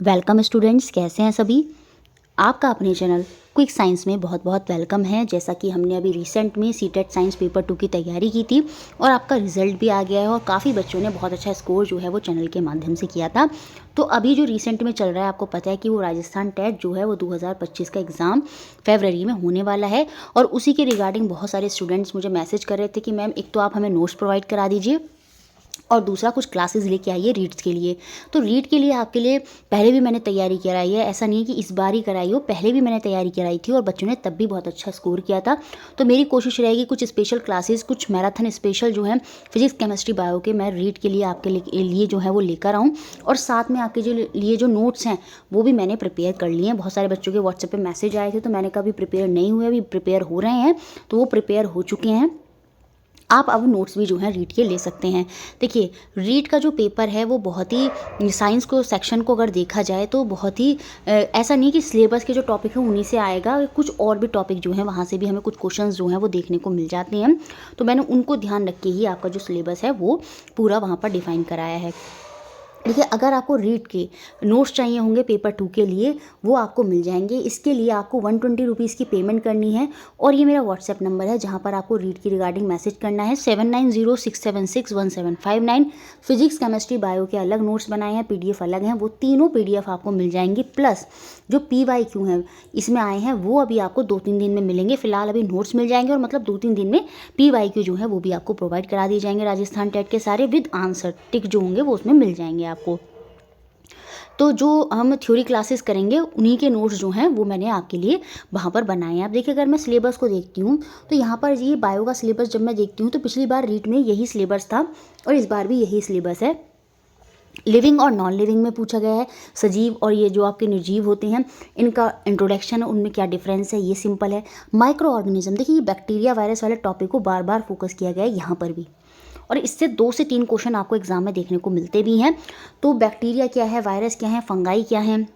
Welcome students, कैसे हैं सभी। आपका अपने चैनल क्विक साइंस में बहुत बहुत वेलकम है। जैसा कि हमने अभी रिसेंट में सीटेट साइंस पेपर 2 की तैयारी की थी और आपका रिजल्ट भी आ गया है और काफ़ी बच्चों ने बहुत अच्छा स्कोर जो है वो चैनल के माध्यम से किया था। तो अभी जो रिसेंट में चल रहा है, आपको पता है कि वो राजस्थान टेट जो है वो 2025 का एग्ज़ाम फरवरी में होने वाला है। और उसी के रिगार्डिंग बहुत सारे स्टूडेंट्स मुझे मैसेज कर रहे थे कि मैम एक तो आप हमें नोट्स प्रोवाइड करा दीजिए और दूसरा कुछ क्लासेस लेके आइए रीड्स के लिए। तो रीड के लिए आपके लिए पहले भी मैंने तैयारी कराई है, ऐसा नहीं है कि इस बार ही कराई हो, पहले भी मैंने तैयारी कराई थी और बच्चों ने तब भी बहुत अच्छा स्कोर किया था। तो मेरी कोशिश रहेगी कुछ स्पेशल क्लासेस, कुछ मैराथन स्पेशल जो है फिजिक्स केमिस्ट्री बायो के, मैं रीड के लिए आपके लिए जो है वो लेकर आऊँ। और साथ में आपके जो लिए जो नोट्स हैं वो भी मैंने प्रिपेयर कर लिए हैं। बहुत सारे बच्चों के व्हाट्सएप पर मैसेज आए थे, तो मैंने कहा अभी प्रिपेयर नहीं हुए, अभी प्रिपेयर हो रहे हैं। तो वो प्रिपेयर हो चुके हैं। आप अब नोट्स भी जो हैं रीड के ले सकते हैं। देखिए, रीड का जो पेपर है वो बहुत ही साइंस को सेक्शन को अगर देखा जाए तो बहुत ही ऐसा नहीं कि सिलेबस के जो टॉपिक हैं उन्हीं से आएगा, कुछ और भी टॉपिक जो हैं वहाँ से भी हमें कुछ क्वेश्चंस जो हैं वो देखने को मिल जाते हैं। तो मैंने उनको ध्यान रख के ही आपका जो सिलेबस है वो पूरा वहाँ पर डिफाइन कराया है। देखिए, अगर आपको रीड के नोट्स चाहिए होंगे पेपर 2 के लिए, वो आपको मिल जाएंगे। इसके लिए आपको 120 की पेमेंट करनी है और ये मेरा व्हाट्सएप नंबर है जहाँ पर आपको रीड की रिगार्डिंग मैसेज करना है 7906761759। फिजिक्स केमिस्ट्री बायो के अलग नोट्स बनाए हैं, पीडीएफ अलग हैं, वो तीनों पीडीएफ आपको मिल जाएंगी। प्लस जो PYQ हैं इसमें आए हैं वो अभी आपको 2-3 दिन में मिलेंगे। फिलहाल अभी नोट्स मिल जाएंगे और मतलब 2-3 दिन में PYQ जो है वो भी आपको प्रोवाइड करा दिए जाएंगे। राजस्थान टेट के सारे विद आंसर टिक जो होंगे वो उसमें मिल जाएंगे आपको। तो जो हम थ्योरी क्लासेस करेंगे उन्हीं के नोट्स जो हैं वो मैंने आपके लिए वहाँ पर बनाए हैं। अब देखिए, अगर मैं सिलेबस को देखती हूँ तो यहाँ पर ये बायो का सिलेबस जब मैं देखती हूँ तो पिछली बार रीड में यही सिलेबस था और इस बार भी यही सिलेबस है। लिविंग और नॉन लिविंग में पूछा गया है। सजीव और ये जो आपके निर्जीव होते हैं इनका इंट्रोडक्शन है, उनमें क्या डिफरेंस है, ये सिंपल है। माइक्रो ऑर्गेनिज्म, देखिए ये बैक्टीरिया वायरस वाले टॉपिक को बार बार फोकस किया गया है यहाँ पर भी, और इससे 2 से 3 क्वेश्चन आपको एग्जाम में देखने को मिलते भी हैं। तो बैक्टीरिया क्या है, वायरस क्या है, फंगाई क्या है,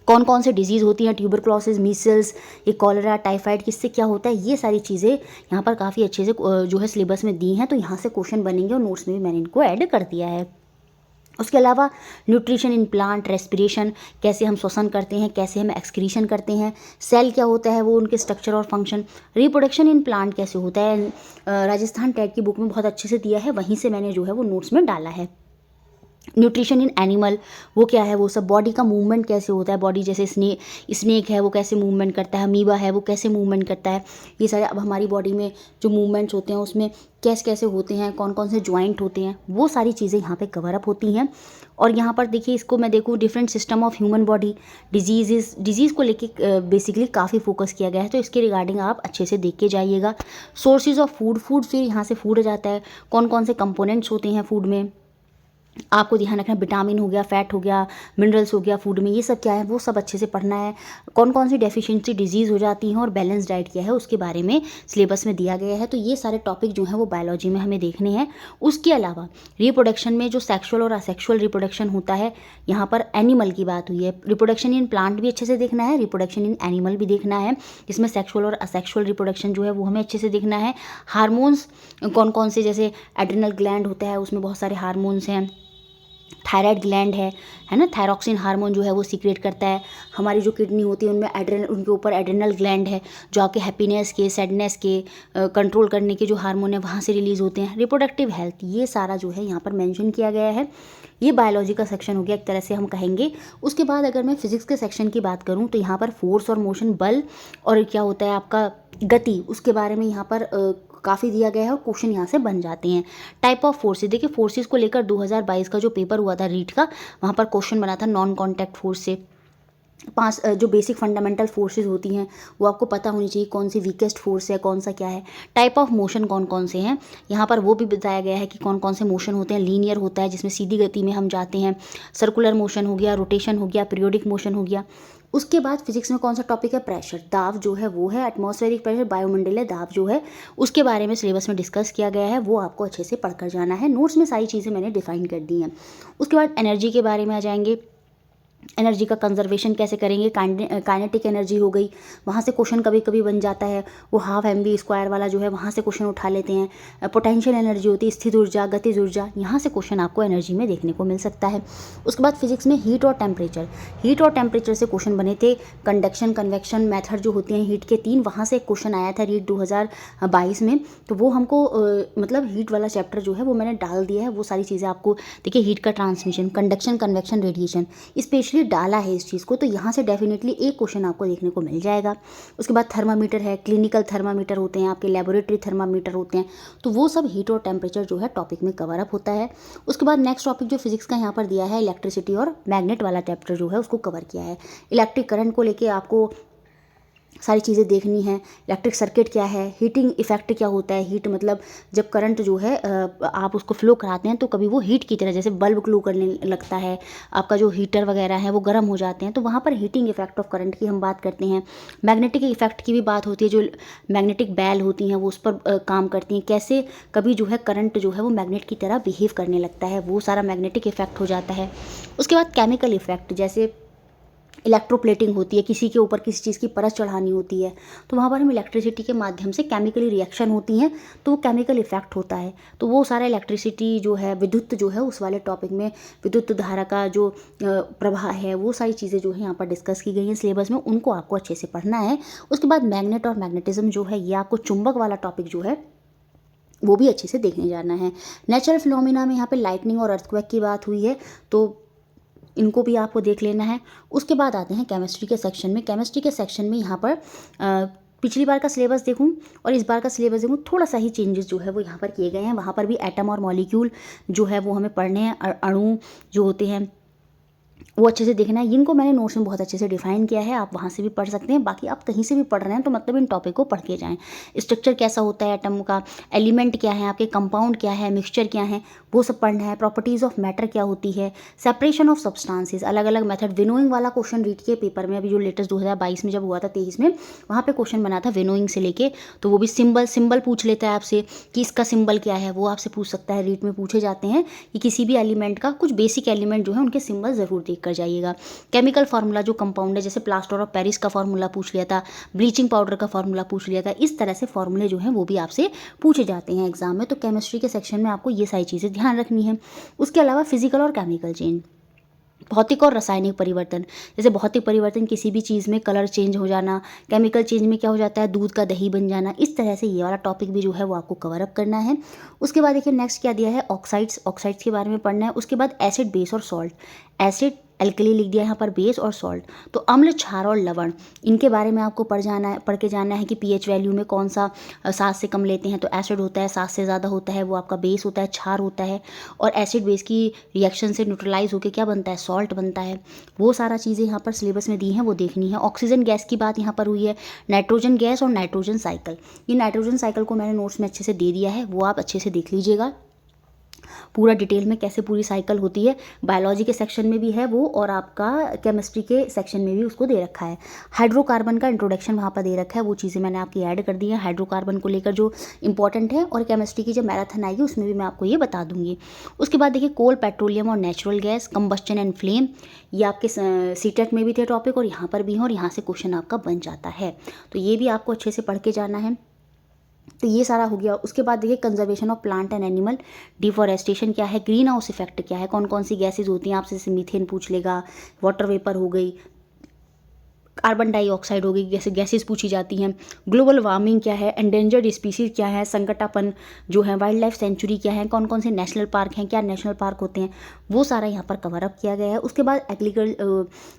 कौन कौन से डिजीज़ होती हैं, ट्यूबरक्लोसिस, मीसल्स, ये कॉलरा, टाइफाइड, किससे क्या होता है, ये सारी चीज़ें यहाँ पर काफ़ी अच्छे से जो है सिलेबस में दी हैं। तो यहाँ से क्वेश्चन बनेंगे और नोट्स में भी मैंने इनको ऐड कर दिया है। उसके अलावा न्यूट्रिशन इन प्लांट, रेस्पिरेशन, कैसे हम श्वसन करते हैं, कैसे हम एक्सक्रीशन करते हैं, सेल क्या होता है वो उनके स्ट्रक्चर और फंक्शन, रिप्रोडक्शन इन प्लांट कैसे होता है, राजस्थान टेट की बुक में बहुत अच्छे से दिया है, वहीं से मैंने जो है वो नोट्स में डाला है। न्यूट्रिशन इन एनिमल, वो क्या है, वो सब बॉडी का मूवमेंट कैसे होता है, बॉडी जैसे स्नेक है वो कैसे मूवमेंट करता है, अमीबा है वो कैसे मूवमेंट करता है, ये सारे अब हमारी बॉडी में जो मूवमेंट्स होते हैं उसमें कैसे कैसे होते हैं, कौन कौन से ज्वाइंट होते हैं, वो सारी चीज़ें यहाँ पे कवर अप होती हैं। और यहाँ पर देखिए, इसको मैं देखूँ different system of human body, disease को लेके बेसिकली काफ़ी फोकस किया गया है, तो इसके रिगार्डिंग आप अच्छे से देख के जाइएगा। सोर्सेज ऑफ फूड, फिर यहाँ से फूड आ जाता है, कौन कौन से कंपोनेंट्स होते हैं फूड में, आपको ध्यान रखना, विटामिन हो गया, फैट हो गया, मिनरल्स हो गया फूड में, ये सब क्या है वो सब अच्छे से पढ़ना है। कौन कौन सी डेफिशिएंसी डिजीज़ हो जाती हैं और बैलेंस डाइट क्या है उसके बारे में सिलेबस में दिया गया है। तो ये सारे टॉपिक जो हैं वो बायोलॉजी में हमें देखने हैं। उसके अलावा रिप्रोडक्शन में जो सेक्सुअल और असेक्सुअल रिप्रोडक्शन होता है, यहाँ पर एनिमल की बात हुई है, रिप्रोडक्शन इन प्लांट भी अच्छे से देखना है, रिप्रोडक्शन इन एनिमल भी देखना है, जिसमें सेक्सुअल और असेक्सुअल रिप्रोडक्शन जो है वो हमें अच्छे से देखना है। हार्मोन्स कौन कौन से, जैसे एड्रिनल ग्लैंड होता है उसमें बहुत सारे हार्मोन्स हैं, थायराइड ग्लैंड है ना, थायरॉक्सिन हार्मोन जो है वो सीक्रेट करता है। हमारी जो किडनी होती है उनमें एड्रेनल, उनके ऊपर एड्रेनल ग्लैंड है जो आपके हैप्पीनेस के, सैडनेस के कंट्रोल करने के जो हार्मोन है वहाँ से रिलीज होते हैं। रिप्रोडक्टिव हेल्थ, ये सारा जो है यहाँ पर मेंशन किया गया है। ये बायोलॉजी का सेक्शन हो गया एक तरह से हम कहेंगे। उसके बाद अगर मैं फिजिक्स के सेक्शन की बात करूँ तो यहाँ पर फोर्स और मोशन, बल और क्या होता है आपका गति, उसके बारे में यहाँ पर काफ़ी दिया गया है और क्वेश्चन यहाँ से बन जाते हैं। टाइप ऑफ फोर्सेज, देखिए फोर्सेज को लेकर 2022 का जो पेपर हुआ था रीट का, वहाँ पर क्वेश्चन बना था नॉन कॉन्टैक्ट फोर्स से। 5 जो बेसिक फंडामेंटल फोर्सेज होती हैं वो आपको पता होनी चाहिए, कौन सी वीकेस्ट फोर्स है, कौन सा क्या है। टाइप ऑफ मोशन कौन कौन से हैं, यहाँ पर वो भी बताया गया है कि कौन कौन से मोशन होते हैं। लीनियर होता है जिसमें सीधी गति में हम जाते हैं, सर्कुलर मोशन हो गया, रोटेशन हो गया, पीरियोडिक मोशन हो गया। उसके बाद फिजिक्स में कौन सा टॉपिक है, प्रेशर, दाब जो है वो है, एटमॉस्फेरिक प्रेशर, वायुमंडलीय दाब जो है उसके बारे में सिलेबस में डिस्कस किया गया है, वो आपको अच्छे से पढ़कर जाना है। नोट्स में सारी चीज़ें मैंने डिफाइन कर दी हैं। उसके बाद एनर्जी के बारे में आ जाएंगे। एनर्जी का कंजर्वेशन कैसे करेंगे, काइनेटिक एनर्जी हो गई, वहाँ से क्वेश्चन कभी कभी बन जाता है, वो हाफ mv² वाला जो है वहाँ से क्वेश्चन उठा लेते हैं। पोटेंशियल एनर्जी होती है, स्थिर ऊर्जा, गतिज ऊर्जा, यहाँ से क्वेश्चन आपको एनर्जी में देखने को मिल सकता है। उसके बाद फिजिक्स में हीट और टेम्परेचर से क्वेश्चन बने थे। कंडक्शन, कन्वेक्शन मेथड जो होते हैं हीट के 3, वहाँ से एक क्वेश्चन आया था रीट 2022 में। तो वो हमको मतलब हीट वाला चैप्टर जो है वो मैंने डाल दिया है। वो सारी चीज़ें आपको देखिए, हीट का transmission, conduction, convection, radiation, specially डाला है इस चीज़ को, तो यहाँ से डेफिनेटली एक क्वेश्चन आपको देखने को मिल जाएगा। उसके बाद थर्मामीटर है, क्लिनिकल थर्मामीटर होते हैं, आपके लेबोरेटरी थर्मामीटर होते हैं, तो वो सब हीट और टेम्परेचर जो है टॉपिक में कवर अप होता है। उसके बाद नेक्स्ट टॉपिक जो फिजिक्स का यहाँ पर दिया है, इलेक्ट्रिसिटी और मैग्नेट वाला चैप्टर जो है उसको कवर किया है। इलेक्ट्रिक करंट को लेके आपको सारी चीज़ें देखनी है। इलेक्ट्रिक सर्किट क्या है, हीटिंग इफेक्ट क्या होता है, हीट मतलब जब करंट जो है आप उसको फ्लो कराते हैं तो कभी वो हीट की तरह, जैसे बल्ब ग्लो करने लगता है, आपका जो हीटर वगैरह है वो गर्म हो जाते हैं, तो वहाँ पर हीटिंग इफेक्ट ऑफ करंट की हम बात करते हैं। मैग्नेटिक इफेक्ट की भी बात होती है, जो मैग्नेटिक बैल होती हैं वो उस पर काम करती हैं, कैसे कभी जो है करंट जो है वो मैग्नेट की तरह बिहेव करने लगता है, वो सारा मैग्नेटिक इफेक्ट हो जाता है। उसके बाद केमिकल इफेक्ट, जैसे इलेक्ट्रोप्लेटिंग होती है, किसी के ऊपर किसी चीज़ की परत चढ़ानी होती है, तो वहाँ पर हम इलेक्ट्रिसिटी के माध्यम से केमिकली रिएक्शन होती हैं, तो वो केमिकल इफेक्ट होता है। तो वो सारा इलेक्ट्रिसिटी जो है, विद्युत जो है, उस वाले टॉपिक में विद्युत धारा का जो प्रवाह है, वो सारी चीज़ें जो है यहाँ पर डिस्कस की गई हैं सिलेबस में, उनको आपको अच्छे से पढ़ना है। उसके बाद मैग्नेट और मैग्नेटिज्म जो है, ये आपको चुंबक वाला टॉपिक जो है वो भी अच्छे से देखने जाना है। नेचुरल फिनोमिना में यहाँ पे लाइटनिंग और अर्थक्वेक की बात हुई है, तो इनको भी आपको देख लेना है। उसके बाद आते हैं केमिस्ट्री के सेक्शन में। केमिस्ट्री के सेक्शन में यहाँ पर पिछली बार का सिलेबस देखूं और इस बार का सिलेबस देखूं, थोड़ा सा ही चेंजेस जो है वो यहाँ पर किए गए हैं। वहाँ पर भी एटम और मॉलिक्यूल जो है वो हमें पढ़ने हैं, अणु जो होते हैं वो अच्छे से देखना है। इनको मैंने नोट्स में बहुत अच्छे से डिफाइन किया है, आप वहाँ से भी पढ़ सकते हैं। बाकी आप कहीं से भी पढ़ रहे हैं तो मतलब इन टॉपिक को पढ़ के जाएं। स्ट्रक्चर कैसा होता है एटम का, एलिमेंट क्या है, आपके कंपाउंड क्या है, मिक्सचर क्या है, वो सब पढ़ना है। प्रॉपर्टीज़ ऑफ मैटर क्या होती है, सेपरेशन ऑफ सब्सटेंसेस, अलग अलग मेथड। विनोइंग वाला क्वेश्चन रीट के पेपर में अभी जो लेटेस्ट 2022 में जब हुआ था, 23 में, वहाँ पर क्वेश्चन बना था विनोइंग से लेके, तो वो भी सिंबल पूछ लेता है आपसे कि इसका सिंबल क्या है, वो आपसे पूछ सकता है। रीट में पूछे जाते हैं कि किसी भी एलिमेंट का कुछ बेसिक एलिमेंट जो है उनके सिंबल ज़रूर देख कर जाइएगा। केमिकल फार्मूला जो कंपाउंड है, जैसे प्लास्टर ऑफ पेरिस का फार्मूला पूछ लिया था, ब्लीचिंग पाउडर का फार्मूला पूछ लिया था, इस तरह से फार्मूले जो हैं वो भी आपसे पूछे जाते हैं एग्जाम में। तो केमिस्ट्री के सेक्शन में आपको ये सारी चीज़ें ध्यान रखनी है। उसके अलावा फिजिकल और केमिकल चेंज, भौतिक और रासायनिक परिवर्तन, जैसे भौतिक परिवर्तन किसी भी चीज़ में कलर चेंज हो जाना, केमिकल चेंज में क्या हो जाता है, दूध का दही बन जाना, इस तरह से ये वाला टॉपिक भी जो है वो आपको कवर अप करना है। उसके बाद देखिए नेक्स्ट क्या दिया है, ऑक्साइड्स के बारे में पढ़ना है। उसके बाद एसिड, बेस और सॉल्ट। एसिड, एल्कली लिख दिया यहाँ पर, बेस और सॉल्ट, तो अम्ल, क्षार और लवण, इनके बारे में आपको पढ़ के जाना है कि पीएच वैल्यू में कौन सा 7 से कम लेते हैं तो एसिड होता है, 7 से ज़्यादा होता है वो आपका बेस होता है, क्षार होता है, और एसिड बेस की रिएक्शन से न्यूट्रलाइज होकर क्या बनता है, सॉल्ट बनता है। वो सारा चीज़ें यहाँ पर सिलेबस में दी हैं, वो देखनी है। ऑक्सीजन गैस की बात यहाँ पर हुई है, नाइट्रोजन गैस और नाइट्रोजन साइकिल। ये नाइट्रोजन साइकिल को मैंने नोट्स में अच्छे से दे दिया है, वो आप अच्छे से देख लीजिएगा पूरा डिटेल में कैसे पूरी साइकिल होती है। बायोलॉजी के सेक्शन में भी है वो, और आपका केमिस्ट्री के सेक्शन में भी उसको दे रखा है। हाइड्रोकार्बन का इंट्रोडक्शन वहाँ पर दे रखा है, वो चीज़ें मैंने आपकी ऐड कर दी हैं हाइड्रोकार्बन को लेकर जो इंपॉर्टेंट है, और केमिस्ट्री की जब मैराथन आएगी उसमें भी मैं आपको ये बता दूंगी। उसके बाद देखिए कोल, पेट्रोलियम और natural gas, combustion and flame, ये आपके सीटेट में भी थे टॉपिक और यहाँ पर भी हैं, और यहाँ से क्वेश्चन आपका बन जाता है, तो ये भी आपको अच्छे से पढ़ के जाना है। तो ये सारा हो गया। उसके बाद देखिए conservation of plant and animal, deforestation क्या है, ग्रीन हाउस इफेक्ट क्या है, कौन कौन सी गैसेज होती हैं, आपसे मीथेन पूछ लेगा, वाटर वेपर हो गई, कार्बन डाइऑक्साइड होगी, जैसे गैसेस पूछी जाती हैं। ग्लोबल वार्मिंग क्या है, एंडेंजर्ड स्पीसीज क्या है, संकटापन जो है, वाइल्ड लाइफ सेंचुरी क्या है, कौन कौन से नेशनल पार्क हैं, क्या नेशनल पार्क होते हैं, वो सारा यहाँ पर कवर अप किया गया है। उसके बाद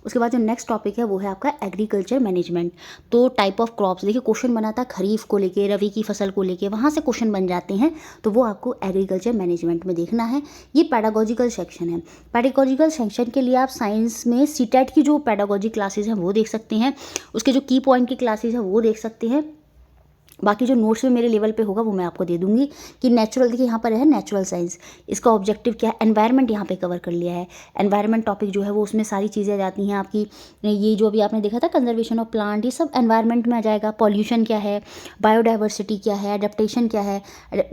उसके बाद जो नेक्स्ट टॉपिक है वो है आपका एग्रीकल्चर मैनेजमेंट। तो टाइप ऑफ क्रॉप्स, देखिए क्वेश्चन बना था खरीफ को लेके, रबी की फसल को लेके, वहाँ से क्वेश्चन बन जाते हैं, तो वो आपको एग्रीकल्चर मैनेजमेंट में देखना है। ये पैडागोजिकल सेक्शन है। पैडागोजिकल सेक्शन के लिए आप साइंस में सीटेट की जो पैडागोजी क्लासेज हैं वो देख सकते हैं, उसके जो की पॉइंट की क्लासेज हैं वो देख सकते हैं। बाकी जो नोट्स में मेरे लेवल पे होगा वो मैं आपको दे दूँगी कि नेचुरल, देखिए यहाँ पर है नेचुरल साइंस, इसका ऑब्जेक्टिव क्या है, एनवायरनमेंट यहाँ पे कवर कर लिया है। एनवायरनमेंट टॉपिक जो है वो उसमें सारी चीज़ें आ जाती हैं आपकी, ये जो अभी आपने देखा था कंजर्वेशन ऑफ प्लांट, ये सब एनवायरनमेंट में आ जाएगा। पॉल्यूशन क्या है, बायोडाइवर्सिटी क्या है, अडेप्टेशन क्या है,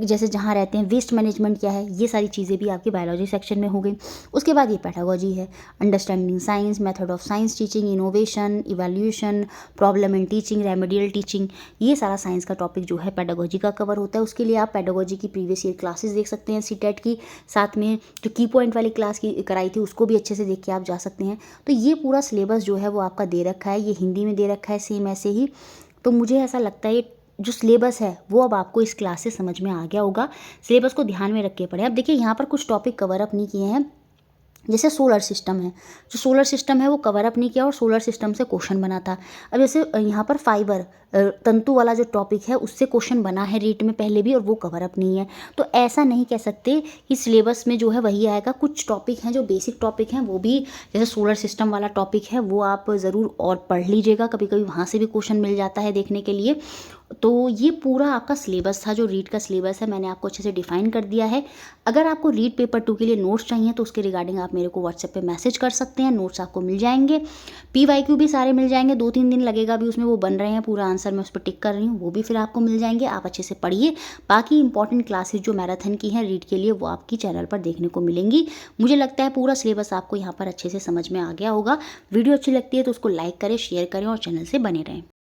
जैसे जहाँ रहते हैं, वेस्ट मैनेजमेंट क्या है, ये सारी चीज़ें भी आपकी बायोलॉजी सेक्शन में हो गई। उसके बाद ये पेडागोजी है, understanding science, method of science teaching, innovation, evaluation, problem in teaching, remedial teaching, ये सारा साइंस का टॉपिक जो है पेडागोजी का कवर होता है। उसके लिए आप पेडागोजी की प्रीवियस ईयर क्लासेस देख सकते हैं सीटेट की, साथ में जो की पॉइंट वाली क्लास की कराई थी उसको भी अच्छे से देख के आप जा सकते हैं। तो ये पूरा सिलेबस जो है वो आपका दे रखा है, ये हिंदी में दे रखा है सेम ऐसे ही। तो मुझे ऐसा लगता है जो सिलेबस है वो अब आपको इस क्लास से समझ में आ गया होगा। सिलेबस को ध्यान में रख के पढ़ें। अब देखिए यहाँ पर कुछ टॉपिक कवर अप नहीं किए हैं, जैसे सोलर सिस्टम है, जो सोलर सिस्टम है वो कवर अप नहीं किया और सोलर सिस्टम से क्वेश्चन बना था। अब जैसे यहाँ पर फाइबर तंतु वाला जो टॉपिक है उससे क्वेश्चन बना है रीट में पहले भी और वो कवर अप नहीं है। तो ऐसा नहीं कह सकते कि सिलेबस में जो है वही आएगा। कुछ टॉपिक हैं जो बेसिक टॉपिक हैं वो भी, जैसे सोलर सिस्टम वाला टॉपिक है वो आप ज़रूर और पढ़ लीजिएगा, कभी कभी वहाँ से भी क्वेश्चन मिल जाता है देखने के लिए। तो ये पूरा आपका सिलेबस था, जो रीट का सिलेबस है मैंने आपको अच्छे से डिफाइन कर दिया है। अगर आपको रीट पेपर 2 के लिए नोट्स चाहिए तो उसके रिगार्डिंग आप मेरे को व्हाट्सएप पे मैसेज कर सकते हैं, नोट्स आपको मिल जाएंगे। PYQ भी सारे मिल जाएंगे, 2-3 दिन लगेगा अभी उसमें, वो बन रहे हैं, पूरा आंसर मैं उस पर टिक कर रही हूँ, वो भी फिर आपको मिल जाएंगे। आप अच्छे से पढ़िए। बाकी इंपॉर्टेंट क्लासेज जो मैराथन की हैं रीट के लिए वो आपकी चैनल पर देखने को मिलेंगी। मुझे लगता है पूरा सिलेबस आपको यहाँ पर अच्छे से समझ में आ गया होगा। वीडियो अच्छी लगती है तो उसको लाइक करें, शेयर करें और चैनल से बने रहें।